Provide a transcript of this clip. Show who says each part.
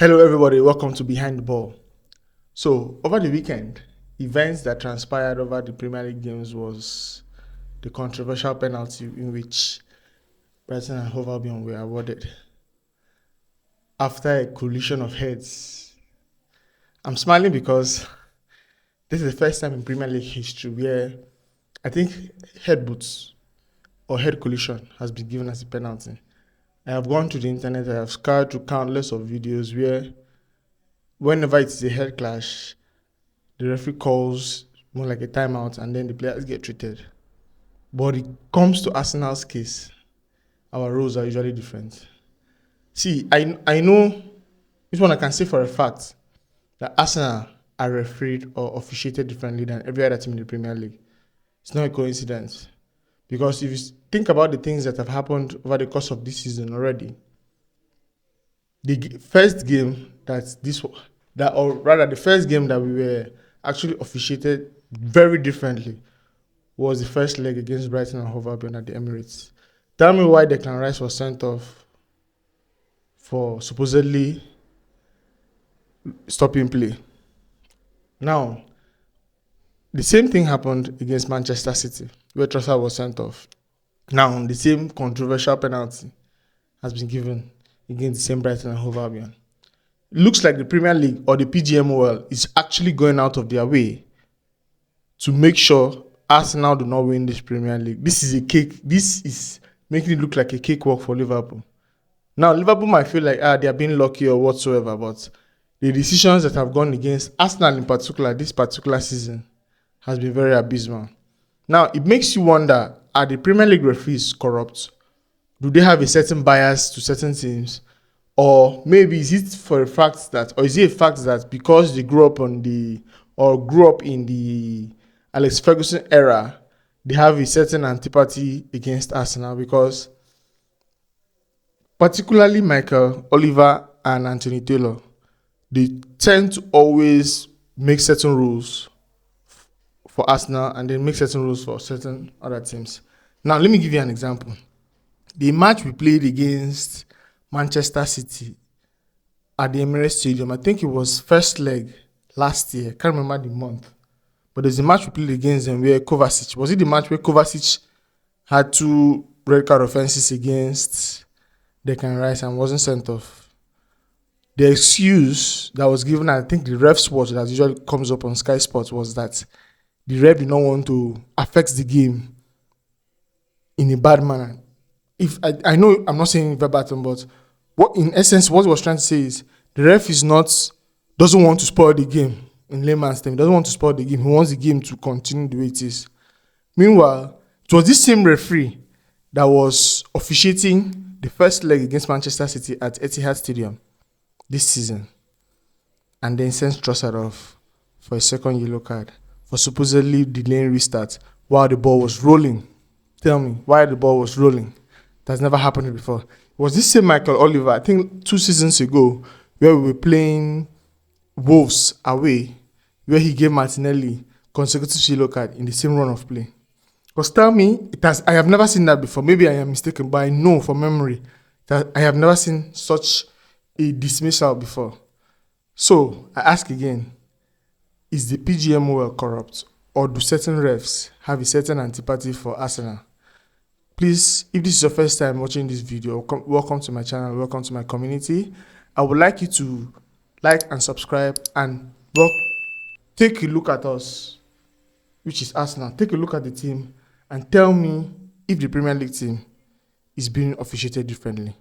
Speaker 1: Hello, everybody. Welcome to Behind the Ball. So, over the weekend, events that transpired over the Premier League games was the controversial penalty in which Brighton and Hove Albion were awarded after a collision of heads. I'm smiling because this is the first time in Premier League history where I think head boots or head collision has been given as a penalty. I have gone to the internet, I have scoured through countless of videos where whenever it is a head clash, the referee calls more like a timeout and then the players get treated. But it comes to Arsenal's case, our rules are usually different. See, I know this one I can say for a fact that Arsenal are refereed or officiated differently than every other team in the Premier League. It's not a coincidence. Because if you think about the things that have happened over the course of this season already, the first game the first game that we were actually officiated very differently was the first leg against Brighton and Hove Albion at the Emirates. Tell me why Declan Rice was sent off for supposedly stopping play. Now, the same thing happened against Manchester City, where Trossard was sent off. Now, the same controversial penalty has been given against the same Brighton and Hove Albion. It looks like the Premier League or the PGMOL is actually going out of their way to make sure Arsenal do not win this Premier League. This is making it look like a cakewalk for Liverpool. Now, Liverpool might feel like they are being lucky or whatsoever, but the decisions that have gone against Arsenal in particular this particular season has been very abysmal. Now, it makes you wonder, are the Premier League referees corrupt? Do they have a certain bias to certain teams? Or maybe is it a fact that because they grew up in the Alex Ferguson era, they have a certain antipathy against Arsenal? Because particularly Michael Oliver and Anthony Taylor, they tend to always make certain rules for Arsenal and then make certain rules for certain other teams. Now, let me give you an example. The match we played against Manchester City at the Emirates Stadium, I think it was first leg last year. Can't remember the month. But there's a match we played against them where Kovacic, was it the match where Kovacic had 2 red card offenses against Declan Rice and wasn't sent off? The excuse that was given, I think the ref's watch that usually comes up on Sky Sports, was that the ref did not want to affect the game in a bad manner. If I know I'm not saying verbatim, but what he was trying to say is the ref doesn't want to spoil the game. In layman's terms, he doesn't want to spoil the game. He wants the game to continue the way it is. Meanwhile, it was this same referee that was officiating the first leg against Manchester City at Etihad Stadium this season, and then sent Trossard off for a second yellow card for supposedly delaying restart while the ball was rolling. Tell me why the ball was rolling. That's never happened before. It was this same Michael Oliver, I think 2 seasons ago, where we were playing Wolves away, where he gave Martinelli consecutive yellow card in the same run of play. Because tell me, I have never seen that before. Maybe I am mistaken, but I know from memory that I have never seen such a dismissal before. So, I ask again, is the PGMOL corrupt, or do certain refs have a certain antipathy for Arsenal? Please, if this is your first time watching this video, welcome to my channel, welcome to my community. I would like you to like and subscribe and take a look at us, which is Arsenal. Take a look at the team and tell me if the Premier League team is being officiated differently.